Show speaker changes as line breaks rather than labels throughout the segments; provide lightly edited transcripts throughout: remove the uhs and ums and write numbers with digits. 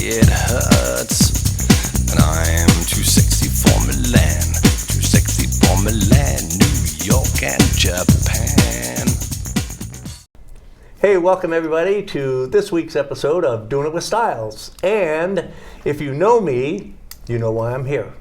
it hurts. And I'm too sexy for Milan, too sexy for Milan, New York and Japan.
Hey, welcome everybody to this week's episode of Doing It with Styles. And if you know me, you know why I'm here.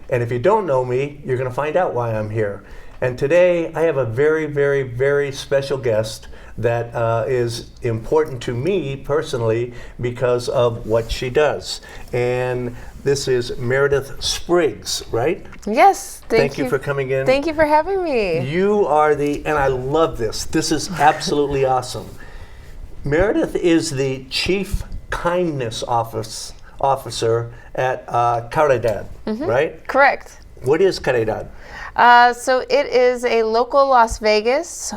And if you don't know me, you're going to find out why I'm here. And today I have a very, very, very special guest that is important to me personally because of what she does. And this is Merideth Spriggs, right?
Yes.
Thank you for coming in.
Thank you for having me.
You are and I love this. This is absolutely awesome. Merideth is the Chief Kindness Officer at Caridad, right?
Correct.
What is Caridad?
So it is a local Las Vegas.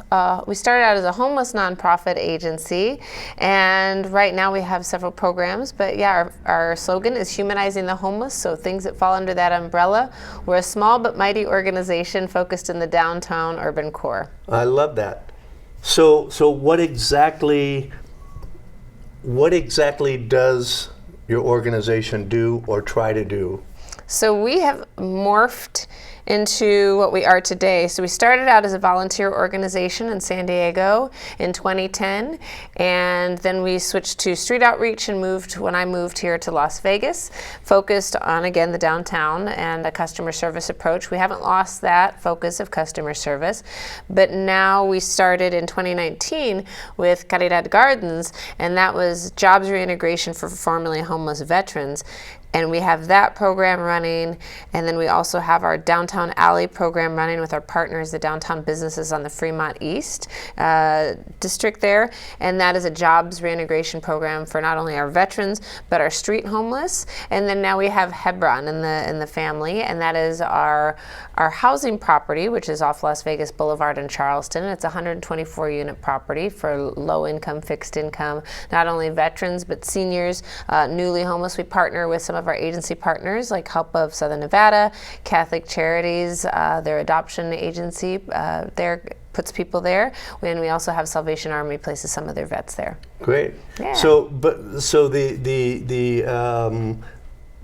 We started out as a homeless nonprofit agency, and right now we have several programs. But yeah, our slogan is humanizing the homeless, so things that fall under that umbrella. We're a small but mighty organization focused in the downtown urban core.
I love that. So what exactly does your organization do or try to do?
So we have morphed into what we are today. So we started out as a volunteer organization in San Diego in 2010, and then we switched to street outreach and when I moved here to Las Vegas, focused on, again, the downtown and a customer service approach. We haven't lost that focus of customer service, but now we started in 2019 with Caridad Gardens, and that was jobs reintegration for formerly homeless veterans. And we have that program running, and then we also have our Downtown Alley program running with our partners, the downtown businesses on the Fremont East district there, and that is a jobs reintegration program for not only our veterans, but our street homeless. And then now we have Hebron in the family, and that is our housing property, which is off Las Vegas Boulevard in Charleston. It's a 124-unit property for low-income, fixed-income, not only veterans, but seniors, newly homeless. We partner with some of our agency partners like Help of Southern Nevada, Catholic Charities, their adoption agency there puts people there, and we also have Salvation Army places some of their vets there. Great. Yeah.
So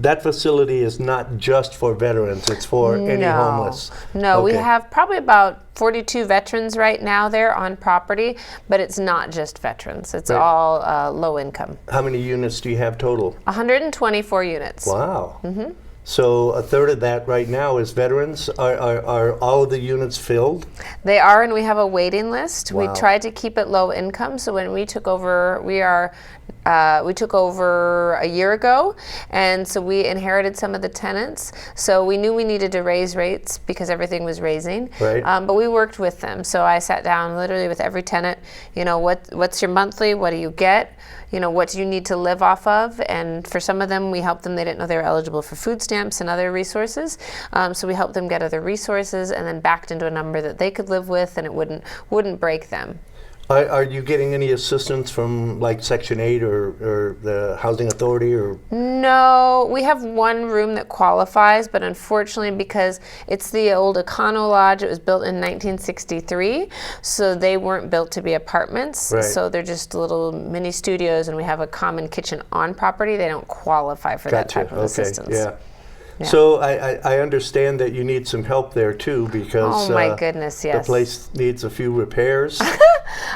that facility is not just for veterans, it's for any homeless.
No,
okay.
We have probably about 42 veterans right now there on property, but it's not just veterans. It's all low income.
How many units do you have total?
124 units.
Wow. Mm-hmm. So a third of that right now is veterans. Are all of the units filled?
They are, and we have a waiting list.
Wow.
We tried to keep it low income, so when we took over, we took over a year ago, and so we inherited some of the tenants. So we knew we needed to raise rates because everything was raising.
Right.
But we worked with them. So I sat down literally with every tenant. You know, what's your monthly? What do you get? You know, what do you need to live off of? And for some of them, we helped them. They didn't know they were eligible for food stamps and other resources. So we helped them get other resources and then backed into a number that they could live with and it wouldn't break them.
Are you getting any assistance from like Section 8 or the Housing Authority? Or?
No, we have one room that qualifies, but unfortunately because it's the old Econo Lodge, it was built in 1963, so they weren't built to be apartments.
Right.
So they're just little mini studios, and we have a common kitchen on property. They don't qualify for that type of assistance.
Yeah. Yeah. So I understand that you need some help there too because
oh my goodness, yes.
The place needs a few repairs.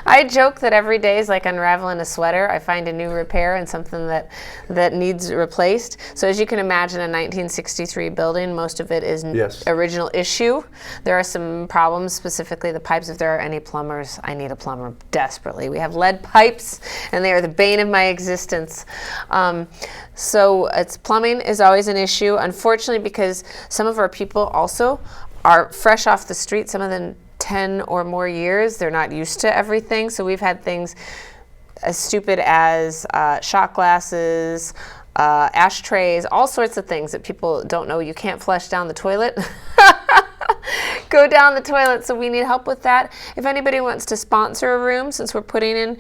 I joke that every day is like unraveling a sweater. I find a new repair and something that needs replaced. So as you can imagine, a 1963 building, most of it is original issue. There are some problems, specifically the pipes. If there are any plumbers, I need a plumber desperately. We have lead pipes, and they are the bane of my existence. So plumbing is always an issue, unfortunately, because some of our people also are fresh off the street, some of them 10 or more years. They're not used to everything. So we've had things as stupid as shot glasses, ashtrays, all sorts of things that people don't know. You can't flush down the toilet. Go down the toilet, so we need help with that. If anybody wants to sponsor a room, since we're putting in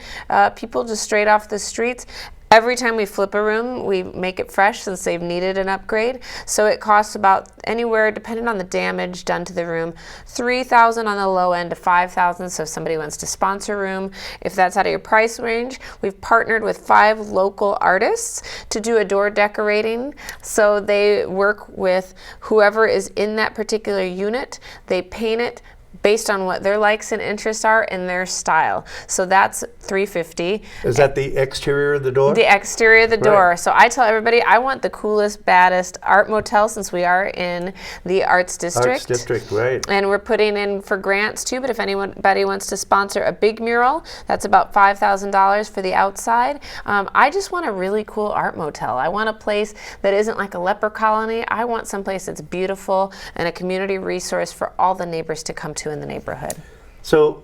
people just straight off the streets, Every time we flip a room, we make it fresh since they've needed an upgrade. So it costs about anywhere, depending on the damage done to the room, $3,000 on the low end to $5,000. So if somebody wants to sponsor a room, if that's out of your price range, we've partnered with 5 local artists to do a door decorating. So they work with whoever is in that particular unit. They paint it based on what their likes and interests are and their style. So that's $350.
Is that the exterior of the door?
The exterior of the door.
Right.
So I tell everybody I want the coolest, baddest art motel, since we are in the Arts District.
Arts District, right.
And we're putting in for grants too, but if anybody wants to sponsor a big mural, that's about $5,000 for the outside. I just want a really cool art motel. I want a place that isn't like a leper colony. I want someplace that's beautiful and a community resource for all the neighbors to come to in the neighborhood.
So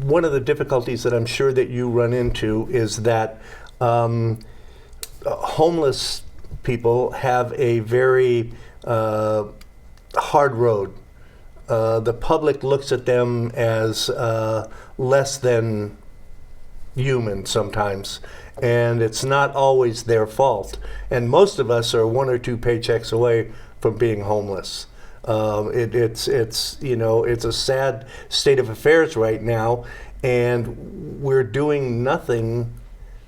one of the difficulties that I'm sure that you run into is that homeless people have a very hard road. The public looks at them as less than human sometimes, and it's not always their fault. And most of us are 1 or 2 paychecks away from being homeless. It's a sad state of affairs right now, and we're doing nothing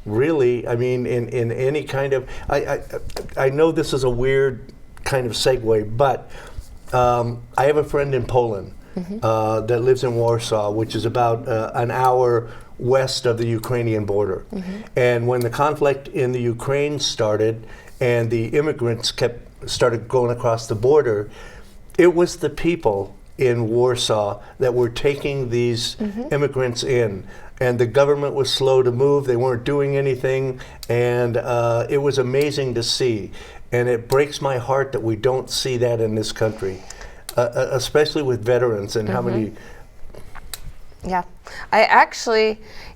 really. I mean, in any kind of, I know this is a weird kind of segue, but I have a friend in Poland that lives in Warsaw, which is about an hour west of the Ukrainian border. And when the conflict in the Ukraine started and the immigrants started going across the border, it was the people in Warsaw that were taking these immigrants in, and the government was slow to move. They weren't doing anything, and it was amazing to see. And it breaks my heart that we don't see that in this country, especially with veterans and how many.
Yeah,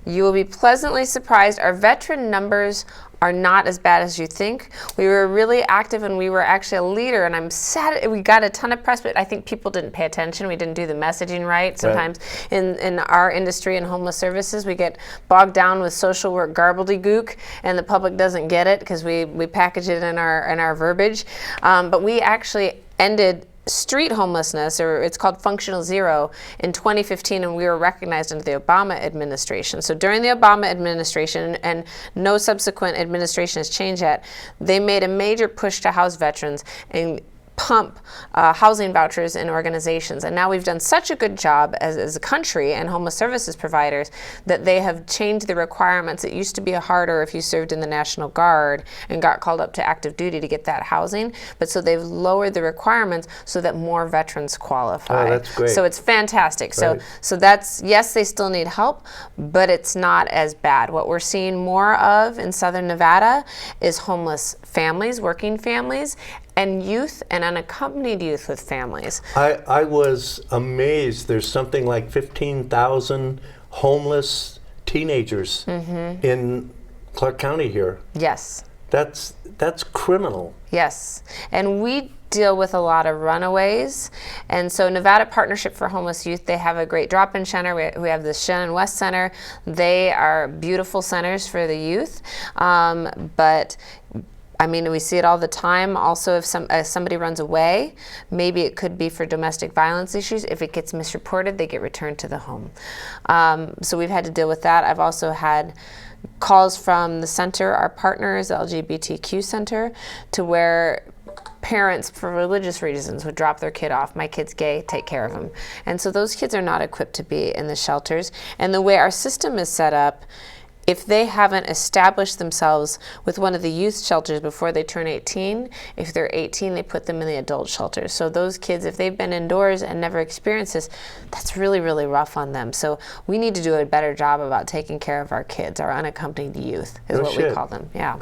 you will be pleasantly surprised. Our veteran numbers are not as bad as you think. We were really active, and we were actually a leader, and I'm sad we got a ton of press, but I think people didn't pay attention. We didn't do the messaging right. Sometimes in our industry and homeless services, we get bogged down with social work gobbledygook, and the public doesn't get it because we package it in our verbiage. But we actually ended street homelessness, or it's called functional zero, in 2015, and we were recognized under the Obama administration. So during the Obama administration, and no subsequent administration has changed yet, they made a major push to house veterans and pump housing vouchers in organizations. And now we've done such a good job as a country and homeless services providers that they have changed the requirements. It used to be harder if you served in the National Guard and got called up to active duty to get that housing. But so they've lowered the requirements so that more veterans qualify.
Oh, that's great.
So it's fantastic.
Right.
So that's, yes, they still need help, but it's not as bad. What we're seeing more of in Southern Nevada is homeless families, working families, and youth and unaccompanied youth with families.
I was amazed. There's something like 15,000 homeless teenagers in Clark County here.
Yes.
That's criminal.
Yes. And we deal with a lot of runaways. And so Nevada Partnership for Homeless Youth, they have a great drop-in center. We have the Shannon West Center. They are beautiful centers for the youth. But I mean, we see it all the time. Also, if somebody runs away, maybe it could be for domestic violence issues. If it gets misreported, they get returned to the home. So we've had to deal with that. I've also had calls from the center, our partners, the LGBTQ Center, to where parents, for religious reasons, would drop their kid off. My kid's gay, take care of him. And so those kids are not equipped to be in the shelters. And the way our system is set up, if they haven't established themselves with one of the youth shelters before they turn 18, if they're 18, they put them in the adult shelters. So those kids, if they've been indoors and never experienced this, that's really, really rough on them. So we need to do a better job about taking care of our kids, our unaccompanied youth is what we call them. Yeah.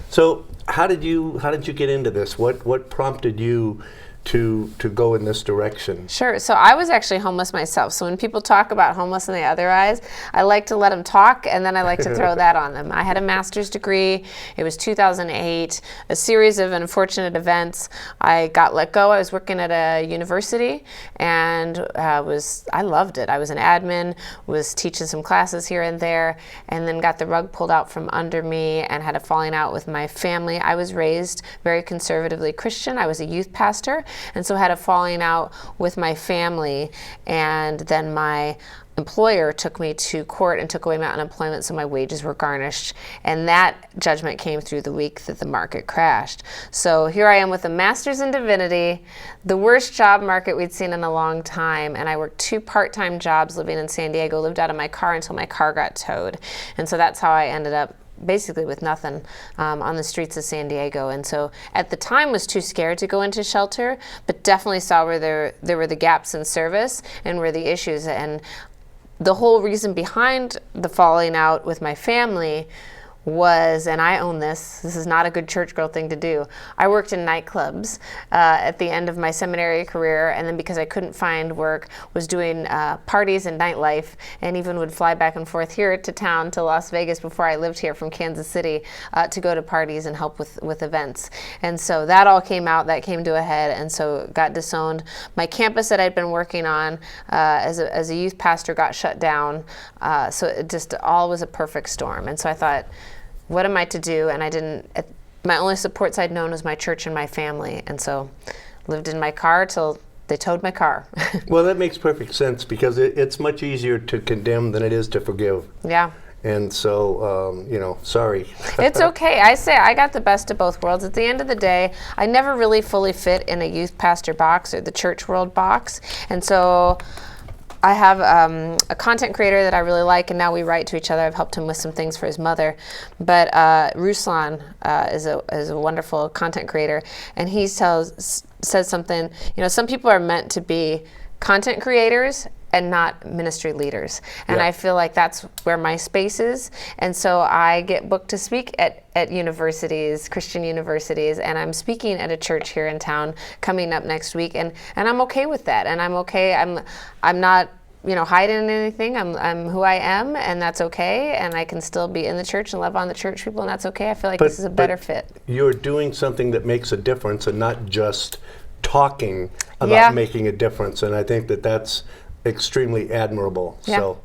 So how did you get into this? What prompted you to go in this direction?
Sure. So I was actually homeless myself. So when people talk about homeless in the other eyes, I like to let them talk, and then I like to throw that on them. I had a master's degree. It was 2008. A series of unfortunate events. I got let go. I was working at a university, and I loved it. I was an admin, was teaching some classes here and there, and then got the rug pulled out from under me and had a falling out with my family. I was raised very conservatively Christian. I was a youth pastor, and so had a falling out with my family, and then my employer took me to court and took away my unemployment, so my wages were garnished, and that judgment came through the week that the market crashed. So here I am with a master's in divinity, the worst job market we'd seen in a long time, and I worked 2 part-time jobs living in San Diego, lived out of my car until my car got towed, and so that's how I ended up basically with nothing on the streets of San Diego. And so at the time was too scared to go into shelter, but definitely saw where there were the gaps in service and where the issues. And the whole reason behind the falling out with my family was, and I own this is not a good church girl thing to do, I worked in nightclubs at the end of my seminary career, and then because I couldn't find work, was doing parties and nightlife, and even would fly back and forth here to town to Las Vegas before I lived here from Kansas City to go to parties and help with events. And so that all came out, that came to a head, and so got disowned. My campus that I'd been working on as a youth pastor got shut down, so it just all was a perfect storm. And so I thought, what am I to do? And my only supports I'd known was my church and my family. And so lived in my car till they towed my car.
Well, that makes perfect sense, because it's much easier to condemn than it is to forgive.
Yeah.
And so, sorry.
It's okay. I say I got the best of both worlds. At the end of the day, I never really fully fit in a youth pastor box or the church world box. And so I have a content creator that I really like, and now we write to each other. I've helped him with some things for his mother. But Ruslan is a wonderful content creator, and he says something, some people are meant to be content creators and not ministry leaders. And
Yeah.
I feel like that's where my space is. And so I get booked to speak at universities, Christian universities, and I'm speaking at a church here in town coming up next week. And I'm okay with that. And I'm okay. I'm not, hiding anything. I'm who I am, and that's okay. And I can still be in the church and love on the church people, and that's okay. I feel like this is a better fit.
You're doing something that makes a difference and not just talking about
Yeah.
making a difference. And I think that that's extremely admirable.
Yeah.
So,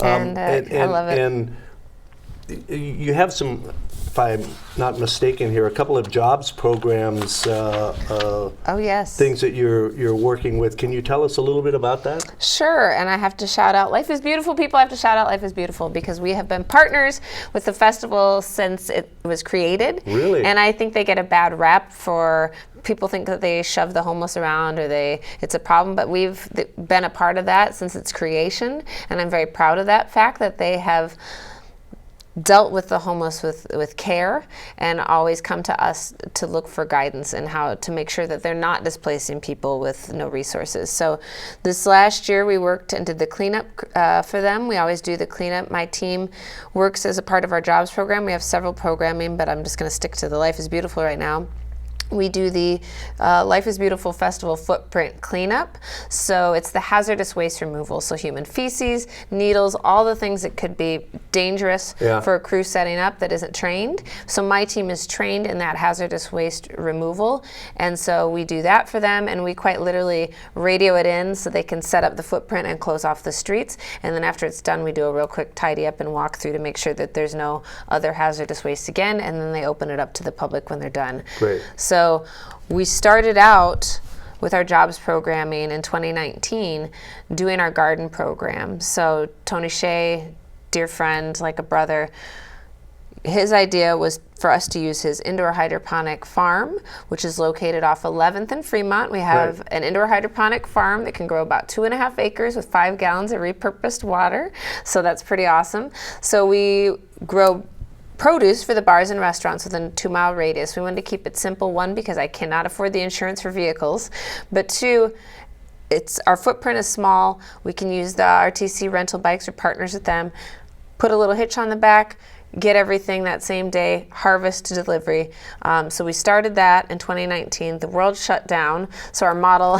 And I love it.
And you have some, if I'm not mistaken here, a couple of jobs programs,
Oh, yes.
things that you're working with. Can you tell us a little bit about that?
Sure, and I have to shout out Life is Beautiful. People, I have to shout out Life is Beautiful because we have been partners with the festival since it was created.
Really?
And I think they get a bad rap for people think that they shove the homeless around or it's a problem, but we've been a part of that since its creation, and I'm very proud of that fact that they have dealt with the homeless with care and always come to us to look for guidance and how to make sure that they're not displacing people with no resources. So this last year we worked and did the cleanup for them. We always do the cleanup. My team works as a part of our jobs program. We have several programming, but I'm just going to stick to the Life is Beautiful right now. We do the Life is Beautiful Festival footprint cleanup. So it's the hazardous waste removal. So human feces, needles, all the things that could be dangerous for a crew setting up that isn't trained. So my team is trained in that hazardous waste removal. And so we do that for them, and we quite literally radio it in so they can set up the footprint and close off the streets. And then after it's done, we do a real quick tidy up and walk through to make sure that there's no other hazardous waste again. And then they open it up to the public when they're done.
Great.
So we started out with our jobs programming in 2019 doing our garden program. So Tony Shea, dear friend, like a brother, his idea was for us to use his indoor hydroponic farm, which is located off 11th and Fremont. We have an indoor hydroponic farm that can grow about 2.5 acres with 5 gallons of repurposed water. So that's pretty awesome. So we grow produce for the bars and restaurants within a 2-mile radius. We wanted to keep it simple, one, because I cannot afford the insurance for vehicles, but two, our footprint is small. We can use the RTC rental bikes or partners with them, put a little hitch on the back, get everything that same day, harvest to delivery. So we started that in 2019. The world shut down, so our model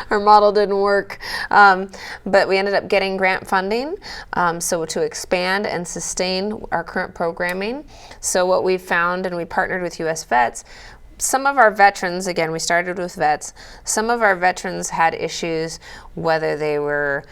our model didn't work. But we ended up getting grant funding, so to expand and sustain our current programming. So what we found, and we partnered with U.S. Vets. Some of our veterans, again, we started with vets. Some of our veterans had issues, whether they were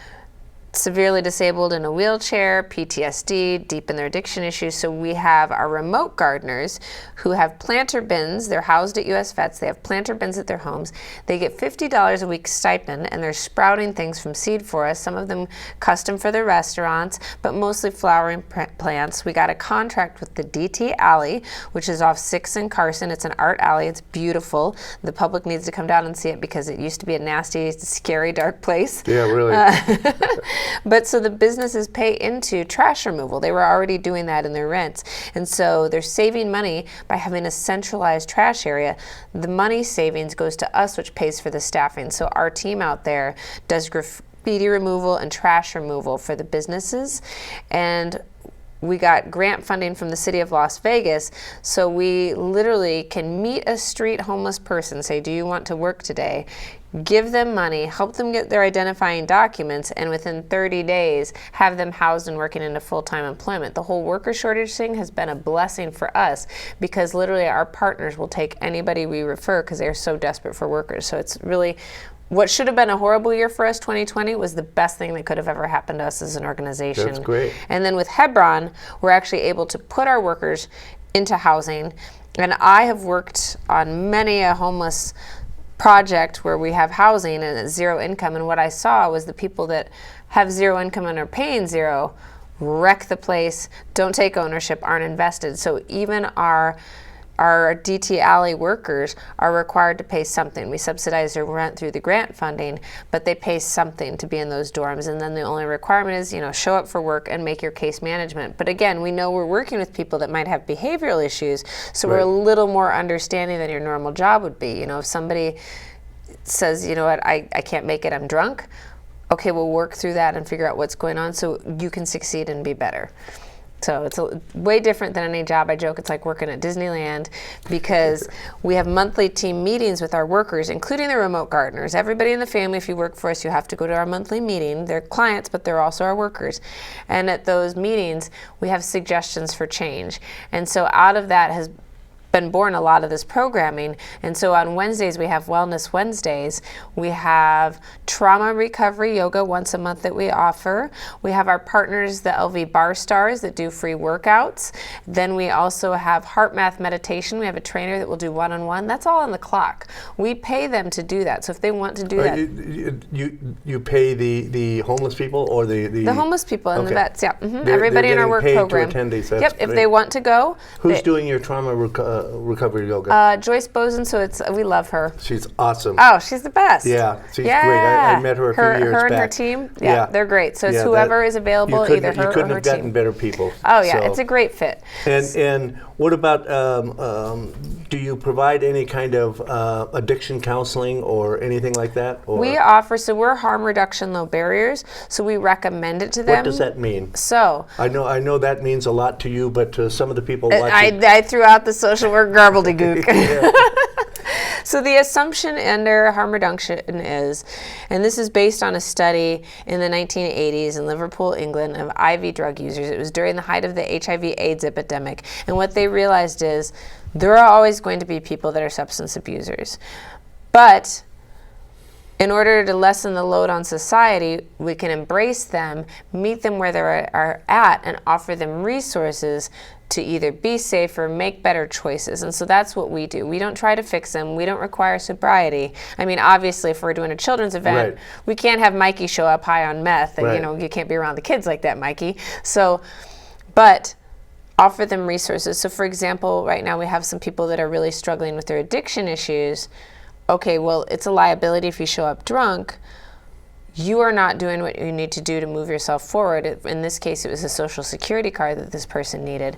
severely disabled in a wheelchair, PTSD, deep in their addiction issues. So we have our remote gardeners who have planter bins. They're housed at US Vets. They have planter bins at their homes. They get $50 a week stipend, and they're sprouting things from seed for us, some of them custom for their restaurants, but mostly flowering plants. We got a contract with the DT Alley, which is off 6th and Carson. It's an art alley. It's beautiful. The public needs to come down and see it because it used to be a nasty, scary, dark place.
Yeah, really.
But so the businesses pay into trash removal. They were already doing that in their rents. And so they're saving money by having a centralized trash area. The money savings goes to us, which pays for the staffing. So our team out there does graffiti removal and trash removal for the businesses. And we got grant funding from the city of Las Vegas, so we literally can meet a street homeless person, say, do you want to work today? Give them money, help them get their identifying documents, and within 30 days have them housed and working into full-time employment. The whole worker shortage thing has been a blessing for us because literally our partners will take anybody we refer because they're so desperate for workers. So it's really, what should have been a horrible year for us, 2020, was the best thing that could have ever happened to us as an organization.
That's great.
And then with Hebron, we're actually able to put our workers into housing. And I have worked on many a homeless project where we have housing and it's zero income, and what I saw was the people that have zero income and are paying zero wreck the place, don't take ownership, aren't invested. So even our DT Alley workers are required to pay something. We subsidize their rent through the grant funding, but they pay something to be in those dorms. And then the only requirement is, show up for work and make your case management. But again, we know we're working with people that might have behavioral issues, so
right.
We're a little more understanding than your normal job would be. If somebody says, you know what, I can't make it, I'm drunk. Okay, we'll work through that and figure out what's going on so you can succeed and be better. So it's way different than any job. I joke it's like working at Disneyland because we have monthly team meetings with our workers, including the remote gardeners. Everybody in the family, if you work for us, you have to go to our monthly meeting. They're clients, but they're also our workers. And at those meetings, we have suggestions for change. And so out of that has been born a lot of this programming. And so on Wednesdays, we have Wellness Wednesdays. We have trauma recovery yoga once a month that we offer. We have our partners, the LV Bar Stars, that do free workouts. Then we also have heart math meditation. We have a trainer that will do one-on-one. That's all on the clock. We pay them to do that. So if they want to do that.
You pay the homeless people or the
homeless people and the vets, yeah. Mm-hmm.
They're
Everybody in our work
paid
program.
To attend these. That's
yep,
great.
If they want to go.
Who's doing your trauma recovery yoga?
Joyce Bozen, so we love her.
She's awesome.
Oh, she's the best.
Yeah, she's great. I met her a few years back.
Her and her team, they're great. So it's whoever is available, either her or her team.
You couldn't have gotten better people.
Oh yeah, it's a great fit.
And what about, do you provide any kind of addiction counseling or anything like that? Or?
We offer, so we're harm reduction, low barriers, so we recommend it to them.
What does that mean?
So
I know that means a lot to you, but to some of the people watching.
I threw out the social work gobbledygook. So the assumption under harm reduction is, and this is based on a study in the 1980s in Liverpool, England, of IV drug users. It was during the height of the HIV/AIDS epidemic. And what they realized is there are always going to be people that are substance abusers. But in order to lessen the load on society, we can embrace them, meet them where they are at, and offer them resources to either be safer, make better choices. And so that's what we do. We don't try to fix them. We don't require sobriety. I mean, obviously, if we're doing a children's event, we can't have Mikey show up high on meth. And, you can't be around the kids like that, Mikey. So, but offer them resources. So, for example, right now we have some people that are really struggling with their addiction issues. Okay, well, it's a liability if you show up drunk. You are not doing what you need to do to move yourself forward. In this case, it was a Social Security card that this person needed.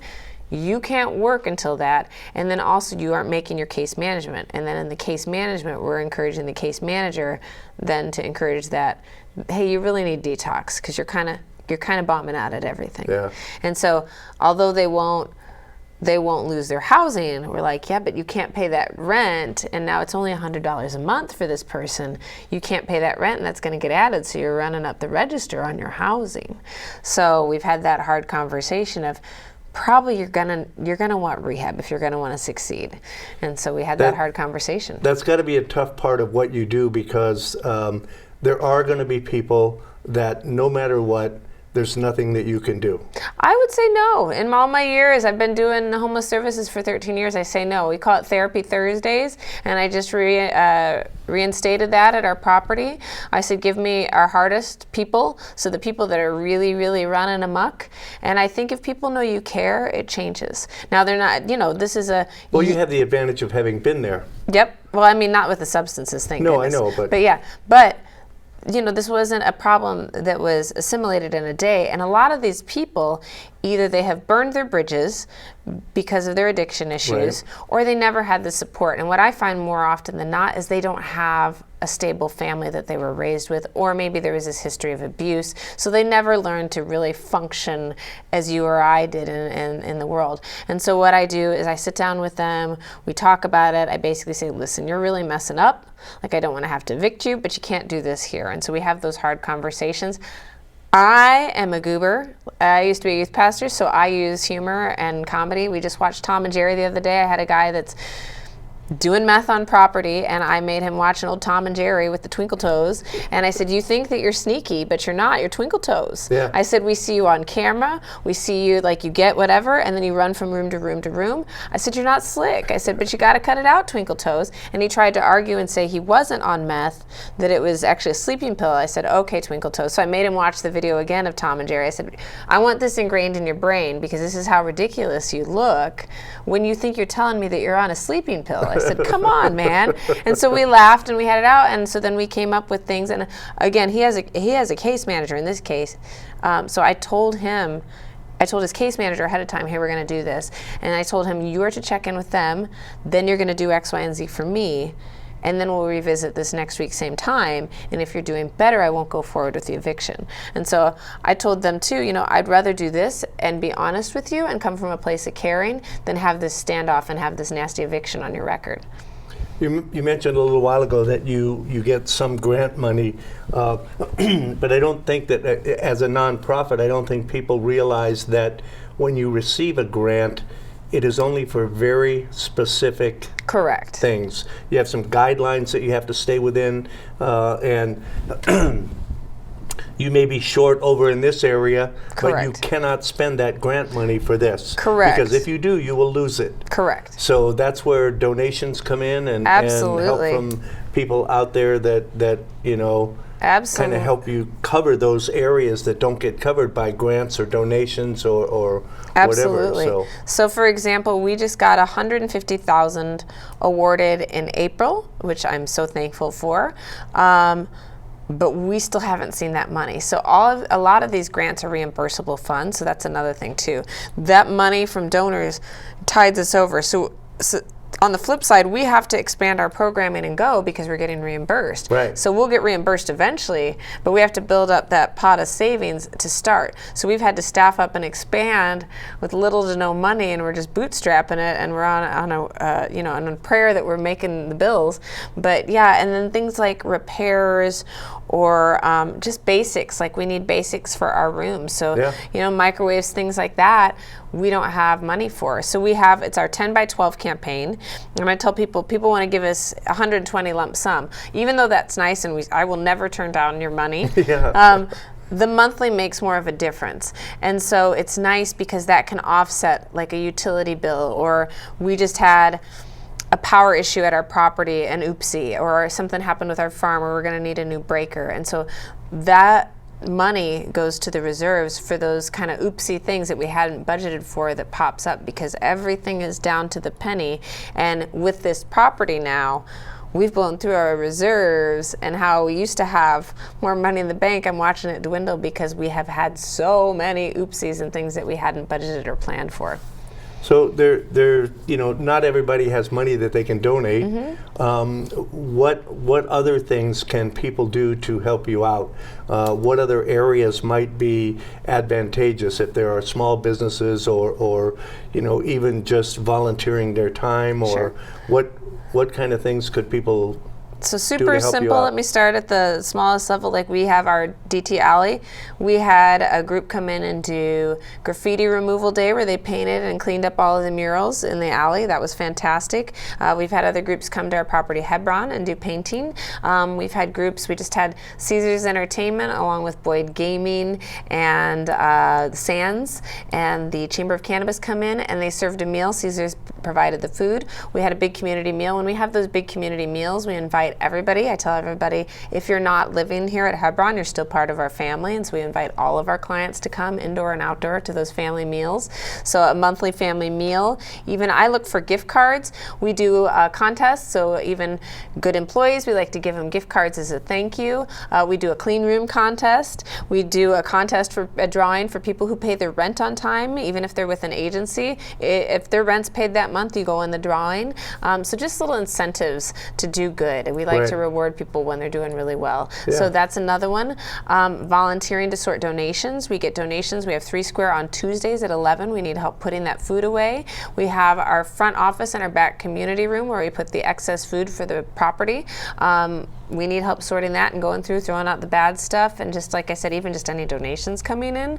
You can't work until that, and then also you aren't making your case management. And then in the case management, we're encouraging the case manager then to encourage that, hey, you really need detox because you're kind of you're kind of bombing out at everything.
Yeah.
And so although they won't lose their housing, we're like, yeah, but you can't pay that rent, and now it's only $100 a month for this person. You can't pay that rent, and that's going to get added, so you're running up the register on your housing. So we've had that hard conversation of probably you're gonna want rehab if you're gonna want to succeed. And so we had that hard conversation.
That's got to be a tough part of what you do, because there are going to be people that no matter what, there's nothing that you can do.
I would say no. In all my years, I've been doing homeless services for 13 years, I say no. We call it Therapy Thursdays, and I just reinstated that at our property. I said, give me our hardest people, so the people that are really, really running amok. And I think if people know you care, it changes. Now, they're not, this is a...
Well, you have the advantage of having been there.
Yep. Well, I mean, not with the substances, thank goodness.
No, I know, but...
But yeah, but... this wasn't a problem that was assimilated in a day. And a lot of these people, either they have burned their bridges because of their addiction issues,
right,
or they never had the support. And what I find more often than not is they don't have a stable family that they were raised with, or maybe there was this history of abuse. So they never learned to really function as you or I did in the world. And so what I do is I sit down with them, we talk about it. I basically say, listen, you're really messing up. Like, I don't want to have to evict you, but you can't do this here. And so we have those hard conversations. I am a goober. I used to be a youth pastor, so I use humor and comedy. We just watched Tom and Jerry the other day. I had a guy that's doing meth on property, and I made him watch an old Tom and Jerry with the twinkle toes. And I said, you think that you're sneaky, but you're not. You're twinkle toes.
Yeah.
I said, we see you on camera. We see you like you get whatever, and then you run from room to room to room. I said, you're not slick. I said, but you got to cut it out, twinkle toes. And he tried to argue and say he wasn't on meth, that it was actually a sleeping pill. I said, okay, twinkle toes. So I made him watch the video again of Tom and Jerry. I said, I want this ingrained in your brain, because this is how ridiculous you look when you think you're telling me that you're on a sleeping pill. I said, come on, man. And so we laughed and we had it out, and so then we came up with things. And again, he has a case manager in this case. So I told his case manager ahead of time, hey, we're going to do this. And I told him, you are to check in with them, then you're going to do X, Y, and Z for me, and then we'll revisit this next week, same time. And if you're doing better, I won't go forward with the eviction. And so I told them too, I'd rather do this and be honest with you and come from a place of caring than have this standoff and have this nasty eviction on your record.
You mentioned a little while ago that you get some grant money, but I don't think that as a nonprofit, I don't think people realize that when you receive a grant, it is only for very specific
Correct.
things. You have some guidelines that you have to stay within, and you may be short over in this area,
Correct.
but you cannot spend that grant money for this.
Correct.
Because if you do, you will lose it.
Correct.
So that's where donations come in, and
Absolutely.
help from people out there that
Absolutely.
kind of help you cover those areas that don't get covered by grants or donations or
Absolutely.
whatever.
So for example, we just got $150,000 awarded in April, which I'm so thankful for. But we still haven't seen that money. So a lot of these grants are reimbursable funds, so that's another thing too. That money from donors tides us over. So on the flip side, we have to expand our programming and go because we're getting reimbursed.
Right.
So we'll get reimbursed eventually, but we have to build up that pot of savings to start. So we've had to staff up and expand with little to no money, and we're just bootstrapping it, and we're on a prayer that we're making the bills. But yeah, and then things like repairs or just basics, like we need basics for our rooms. So microwaves, things like that, we don't have money for. So it's our 10 by 12 campaign. And I tell people want to give us 120 lump sum. Even though that's nice, and I will never turn down your money. The monthly makes more of a difference. And so it's nice because that can offset like a utility bill, or we just had a power issue at our property, an oopsie, or something happened with our farm where we're going to need a new breaker. And so that money goes to the reserves for those kind of oopsie things that we hadn't budgeted for that pops up, because everything is down to the penny. And with this property now, we've blown through our reserves, and how we used to have more money in the bank, I'm watching it dwindle because we have had so many oopsies and things that we hadn't budgeted or planned for.
So not everybody has money that they can donate. What other things can people do to help you out? What other areas might be advantageous if there are small businesses or even just volunteering their time, or what kind of things could people
So super simple. Let me start at the smallest level. Like we have our DT Alley. We had a group come in and do graffiti removal day where they painted and cleaned up all of the murals in the alley. That was fantastic. We've had other groups come to our property Hebron and do painting. We've had groups, we just had Caesars Entertainment along with Boyd Gaming and Sands and the Chamber of Cannabis come in, and they served a meal. Caesars provided the food. We had a big community meal. When we have those big community meals, we invite everybody. I tell everybody, if you're not living here at Hebron, you're still part of our family, and so we invite all of our clients to come indoor and outdoor to those family meals. So a monthly family meal. Even I look for gift cards. We do contests, so even good employees, we like to give them gift cards as a thank you. We do a clean room contest. We do a contest for a drawing for people who pay their rent on time, even if they're with an agency. If their rent's paid that month, you go in the drawing. So just little incentives to do good. We like to reward people when they're doing really well. Yeah. So that's another one. Volunteering to sort donations. We get donations. We have 3 Square on Tuesdays at 11. We need help putting that food away. We have our front office and our back community room where we put the excess food for the property. We need help sorting that and going through, throwing out the bad stuff, and just like I said, even just any donations coming in,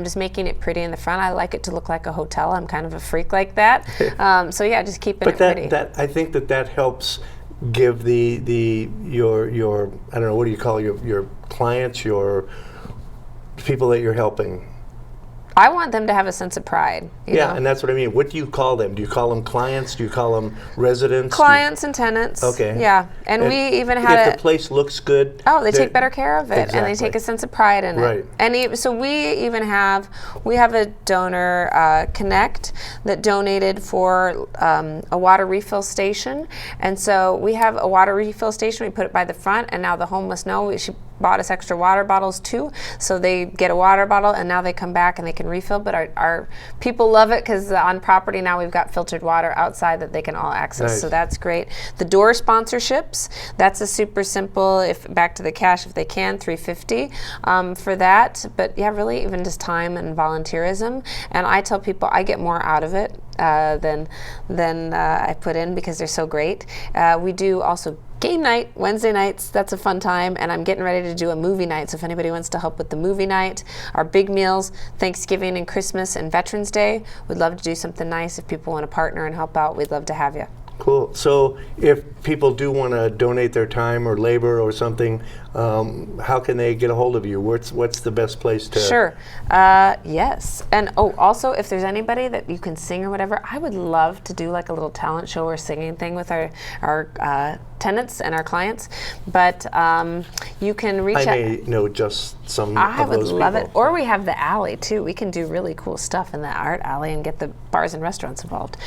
just making it pretty in the front. I like it to look like a hotel. I'm kind of a freak like that. So yeah, just keeping it pretty.
But I think that helps give your I don't know, what do you call your clients, your people that you're helping?
I want them to have a sense of pride. You know?
And that's what I mean. What do you call them? Do you call them clients? Do you call them residents?
Clients and tenants.
Okay.
Yeah, and we even had
if the place looks good.
Oh, they take better care of it,
exactly.
And they take a sense of pride in it. And so we even have a donor Connect that donated for a water refill station, and so we have a water refill station. We put it by the front, and now the homeless know she bought us extra water bottles too, so they get a water bottle and now they come back and they can refill. But our people love it because on property now we've got filtered water outside that they can all access. So that's great. The door sponsorships, that's a super simple, if back to the cash if they can, $350 for that. But yeah, really even just time and volunteerism. And I tell people I get more out of it than I put in because they're so great. We do also game night, Wednesday nights, that's a fun time, and I'm getting ready to do a movie night, so if anybody wants to help with the movie night, our big meals, Thanksgiving and Christmas and Veterans Day, we'd love to do something nice. If people want to partner and help out, we'd love to have you.
Cool. So if people do want to donate their time or labor or something, how can they get a hold of you? What's the best place to?
Sure. Yes. And also if there's anybody that you can sing or whatever, I would love to do like a little talent show or singing thing with our tenants and our clients. But you can reach out. I may
know just some
I
of those
would love
people.
it. Or we have the alley too. We can do really cool stuff in the art alley and get the bars and restaurants involved.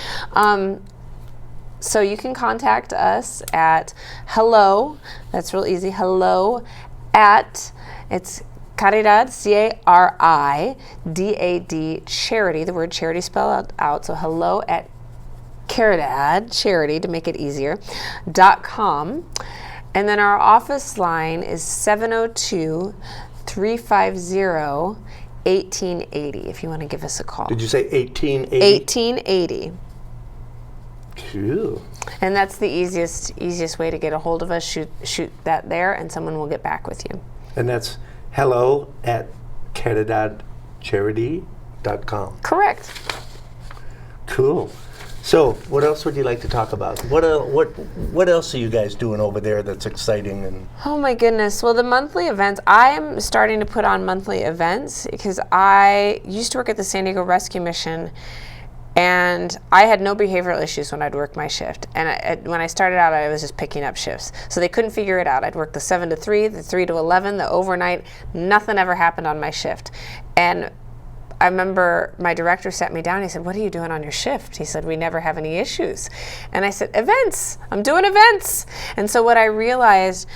So you can contact us at hello, that's real easy, hello at, it's Caridad, C-A-R-I-D-A-D, charity, the word charity spelled out, so hello at Caridad, charity, to make it easier, .com. And then our office line is 702-350-1880 if you want to give us a call.
Did you say 1880?
1880.
Cool.
And that's the easiest way to get a hold of us. Shoot that there, and someone will get back with you.
And that's hello at caridadcharity.com.
Correct.
Cool. So, what else would you like to talk about? What else are you guys doing over there that's exciting? And
oh my goodness. Well, the monthly events, I am starting to put on monthly events because I used to work at the San Diego Rescue Mission. And I had no behavioral issues when I'd work my shift. And when I started out, I was just picking up shifts. So they couldn't figure it out. I'd work the 7 to 3, the 3 to 11, the overnight. Nothing ever happened on my shift. And I remember my director sat me down. He said, "What are you doing on your shift?" He said, "We never have any issues." And I said, "Events. I'm doing events." And so what I realized,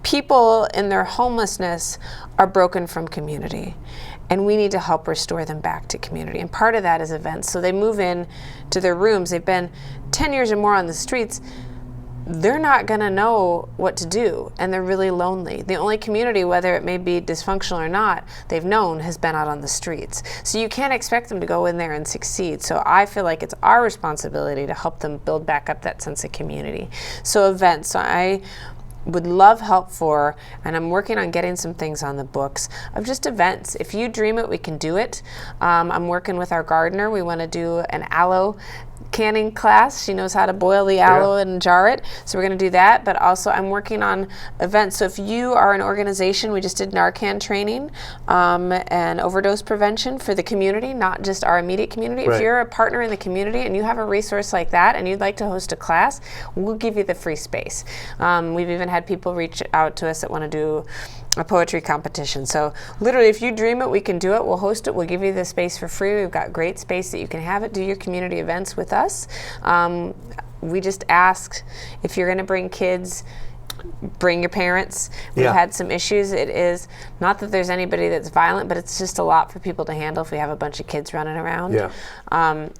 people in their homelessness are broken from community, and we need to help restore them back to community. And part of that is events. So they move in to their rooms. They've been 10 years or more on the streets. They're not going to know what to do, and they're really lonely. The only community, whether it may be dysfunctional or not, they've known has been out on the streets. So you can't expect them to go in there and succeed. So I feel like it's our responsibility to help them build back up that sense of community. So events, so I would love help for, and I'm working on getting some things on the books of just events. If you dream it, we can do it. I'm working with our gardener. We want to do an aloe canning class. She knows how to boil the aloe and jar it. So we're going to do that. But also I'm working on events. So if you are an organization, we just did Narcan training and overdose prevention for the community, not just our immediate community. If you're a partner in the community and you have a resource like that and you'd like to host a class, we'll give you the free space. We've even had people reach out to us that want to do a poetry competition. So literally, if you dream it, we can do it. We'll host it. We'll give you the space for free. We've got great space that you can have it. Do your community events with us. We just ask if you're going to bring kids, bring your parents. We've had some issues. It is not that there's anybody that's violent, but it's just a lot for people to handle if we have a bunch of kids running around.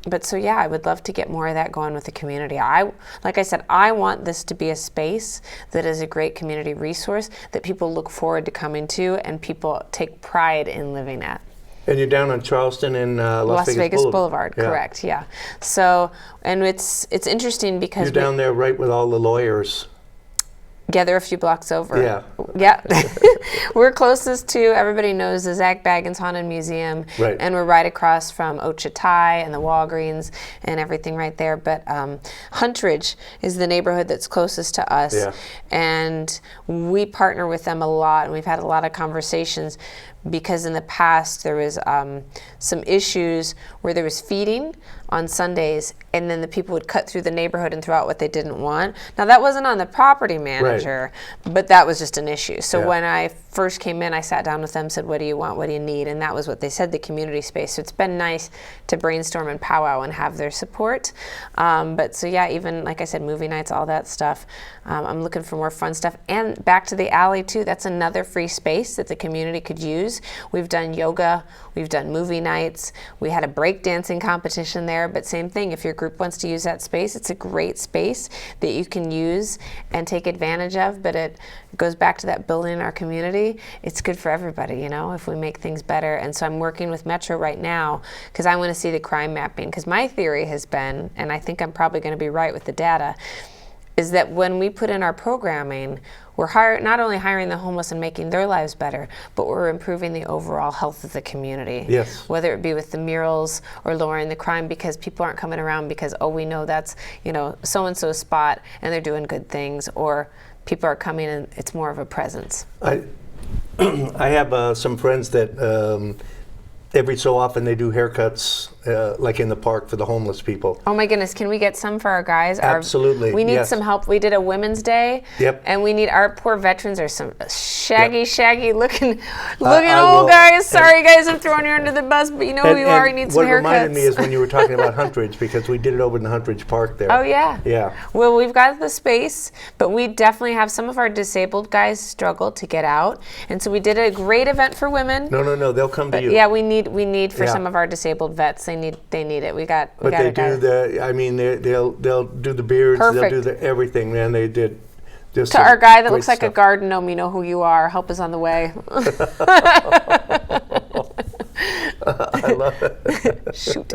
But so I would love to get more of that going with the community. Like I said, I want this to be a space that is a great community resource that people look forward to coming to and people take pride in living at.
And you're down on Charleston and Las Vegas
Boulevard. Correct, So, and it's interesting because
you're down there right with all the lawyers.
Yeah, they're a few blocks over. We're closest to, everybody knows, the Zach Baggins Haunted Museum. And we're right across from Ochatai and the Walgreens and everything right there. But Huntridge is the neighborhood that's closest to us. And we partner with them a lot, and we've had a lot of conversations because in the past there was some issues where there was feeding on Sundays, and then the people would cut through the neighborhood and throw out what they didn't want. Now that wasn't on the property manager, but that was just an issue. So when I first came in, I sat down with them, said, what do you want, what do you need? And that was what they said, the community space. So it's been nice to brainstorm and powwow and have their support. But so even like I said, movie nights, all that stuff. I'm looking for more fun stuff. And back to the alley too, that's another free space that the community could use. We've done yoga, we've done movie nights, we had a breakdancing competition there, but same thing, if your group wants to use that space, it's a great space that you can use and take advantage of, but it goes back to that building in our community. It's good for everybody, if we make things better. And so I'm working with Metro right now because I want to see the crime mapping, because my theory has been, and I think I'm probably going to be right with the data, is that when we put in our programming, we're not only hiring the homeless and making their lives better, but we're improving the overall health of the community. Whether it be with the murals or lowering the crime, because people aren't coming around because, we know that's, so-and-so's spot and they're doing good things, or people are coming and it's more of a presence.
I have some friends that every so often they do haircuts like in the park for the homeless people.
Oh my goodness, can we get some for our guys?
Absolutely.
We need some help. We did a Women's Day, and we need, our poor veterans are some shaggy looking old guys. Sorry guys, I'm throwing you under the bus, but you know who you are, you need some haircuts.
What reminded me is when you were talking about Huntridge, because we did it over in the Huntridge Park there.
Oh yeah. Well, we've got the space, but we definitely have some of our disabled guys struggle to get out, and so we did a great event for women.
No, they'll come to you.
Yeah, we need for some of our disabled vets. They need it.
But they do they'll do the beards.
Perfect.
They'll do everything, man. They did.
To our guy that looks like a garden gnome, you know who you are. Help is on the way.
I love it.
Shoot.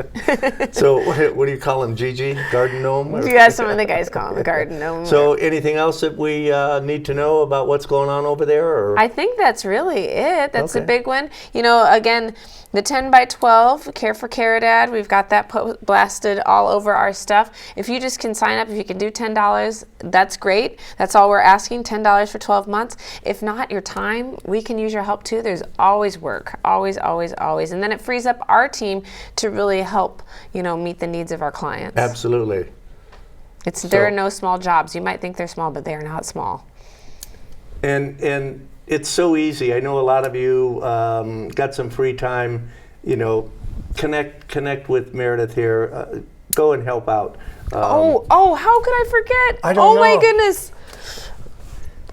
So what do you call him, Gigi? Garden gnome?
Yeah, some of the guys call him a garden gnome.
So anything else that we need to know about what's going on over there? Or?
I think that's really it. That's a big one. Again, the 10 by 12, Care for Caridad, we've got that blasted all over our stuff. If you just can sign up, if you can do $10, that's great. That's all we're asking, $10 for 12 months. If not, your time, we can use your help too. There's always work, always. And then it frees up our team to really help, meet the needs of our clients.
Absolutely.
There are no small jobs. You might think they're small, but they are not small.
And it's so easy. I know a lot of you got some free time. Connect with Merideth here. Go and help out.
How could I forget?
I don't know.
My goodness.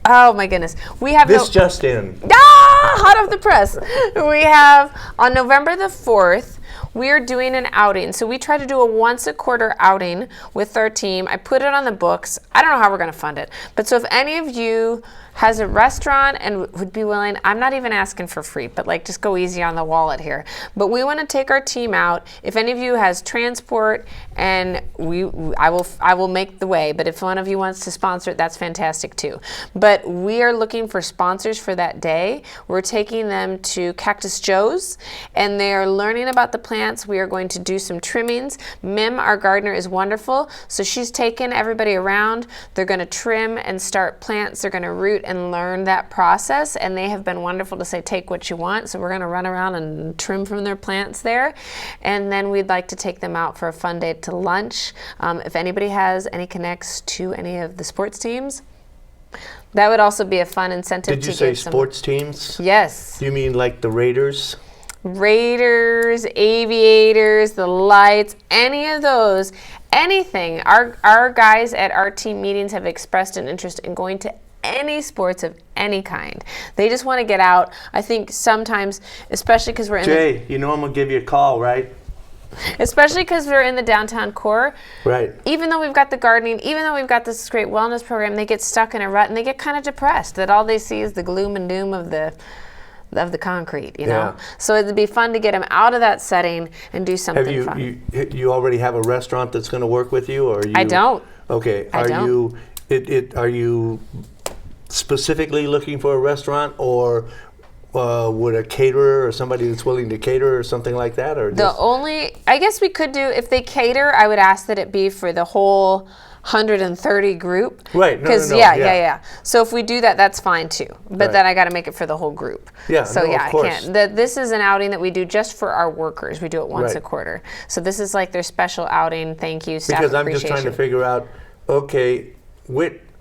Oh my goodness. We have
This just in.
hot off the press. We have on November the 4th, we are doing an outing. So we try to do a once a quarter outing with our team. I put it on the books. I don't know how we're going to fund it. But so if any of you has a restaurant and would be willing, I'm not even asking for free, but like just go easy on the wallet here. But we want to take our team out. If any of you has transport, and I will make the way, but if one of you wants to sponsor it, that's fantastic too. But we are looking for sponsors for that day. We're taking them to Cactus Joe's, and they are learning about the plants. We are going to do some trimmings. Mim, our gardener, is wonderful, so she's taken everybody around. They're going to trim and start plants. They're going to root and learn that process, and they have been wonderful to say, take what you want. So we're going to run around and trim from their plants there, and then we'd like to take them out for a fun day to lunch. If anybody has any connects to any of the sports teams, that would also be a fun incentive.
Did you say sports teams?
Yes.
You mean like the Raiders?
Raiders, Aviators, the Lights, any of those, anything. Our guys at our team meetings have expressed an interest in going to any sports of any kind. They just want to get out. I think sometimes, especially because we're in
Jay, you know I'm going to give you a call, right?
Especially because we're in the downtown core.
Right.
Even though we've got the gardening, even though we've got this great wellness program, they get stuck in a rut and they get kind of depressed that all they see is the gloom and doom of the concrete, you know. So it'd be fun to get them out of that setting and do something fun.
You already have a restaurant that's going to work with you, or
I don't.
Okay. Are you specifically looking for a restaurant, or would a caterer or somebody that's willing to cater or something like that, or
I guess we could do, if they cater, I would ask that it be for the whole 130 group.
Right.
Because yeah. So if we do that, that's fine too. But then I got to make it for the whole group.
Yeah.
So
of course.
I can't. This is an outing that we do just for our workers. We do it once a quarter. So this is like their special outing. Thank you, staff
Because I'm
appreciation.
just trying to figure out, okay,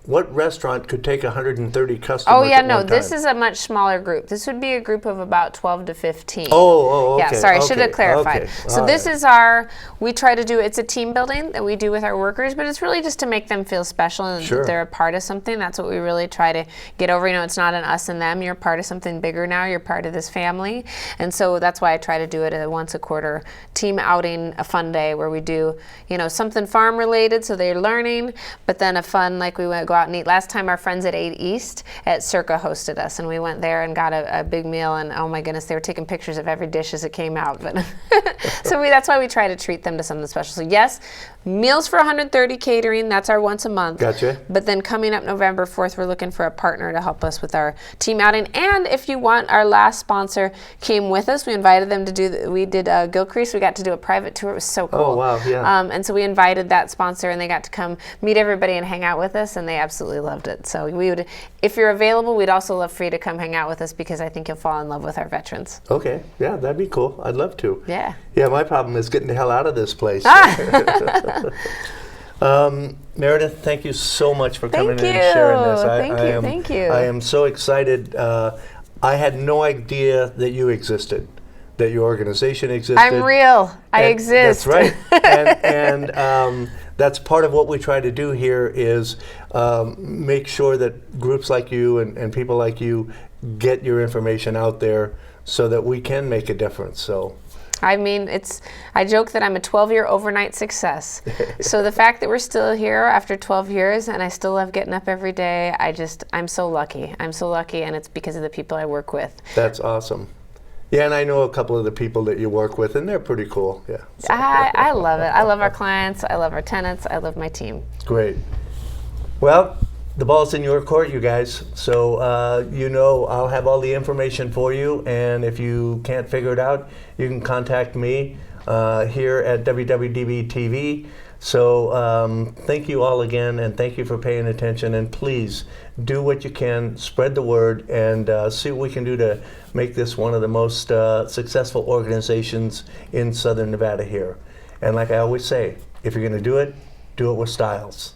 what restaurant could take 130 customers?
Oh yeah,
at
no,
one
this
time?
is a much smaller group. This would be a group of about 12 to 15.
Oh, okay.
Yeah, sorry, I should have clarified.
Okay.
So this is we try to do, it's a team building that we do with our workers, but it's really just to make them feel special and that they're a part of something. That's what we really try to get over. You know, it's not an us and them. You're part of something bigger now. You're part of this family. And so that's why I try to do it at a once a quarter team outing, a fun day where we do, you know, something farm related so they're learning, but then a fun, like we went go out and eat. Last time our friends at 8 East at Circa hosted us, and we went there and got a big meal, and oh my goodness, they were taking pictures of every dish as it came out. But so that's why we try to treat them to something special. So yes, meals for 130 catering, that's our once a month.
Gotcha.
But then coming up November 4th, we're looking for a partner to help us with our team outing. And if you want, our last sponsor came with us. We invited them to we did Gilcrease. We got to do a private tour. It was so cool.
Oh, wow, yeah.
And so we invited that sponsor, and they got to come meet everybody and hang out with us, and they absolutely loved it. So we would, if you're available, we'd also love for you to come hang out with us, because I think you'll fall in love with our veterans.
Okay, yeah, that'd be cool. I'd love to.
Yeah.
Yeah, my problem is getting the hell out of this place. Meredith, thank you so much for coming in and sharing this.
Thank you.
I am so excited. I had no idea that you existed, that your organization existed.
I'm real. I exist.
That's right. and that's part of what we try to do here is make sure that groups like you and people like you get your information out there so that we can make a difference. So.
I mean, I joke that I'm a 12-year overnight success. So the fact that we're still here after 12 years and I still love getting up every day, I'm so lucky. I'm so lucky, and it's because of the people I work with.
That's awesome. Yeah, and I know a couple of the people that you work with, and they're pretty cool. Yeah. So.
I love it. I love our clients. I love our tenants. I love my team.
Great. Well, the ball's in your court, you guys. So, I'll have all the information for you. And if you can't figure it out, you can contact me here at WWDBTV. So thank you all again, and thank you for paying attention. And please do what you can, spread the word, and see what we can do to make this one of the most successful organizations in Southern Nevada here. And like I always say, if you're going to do it with styles.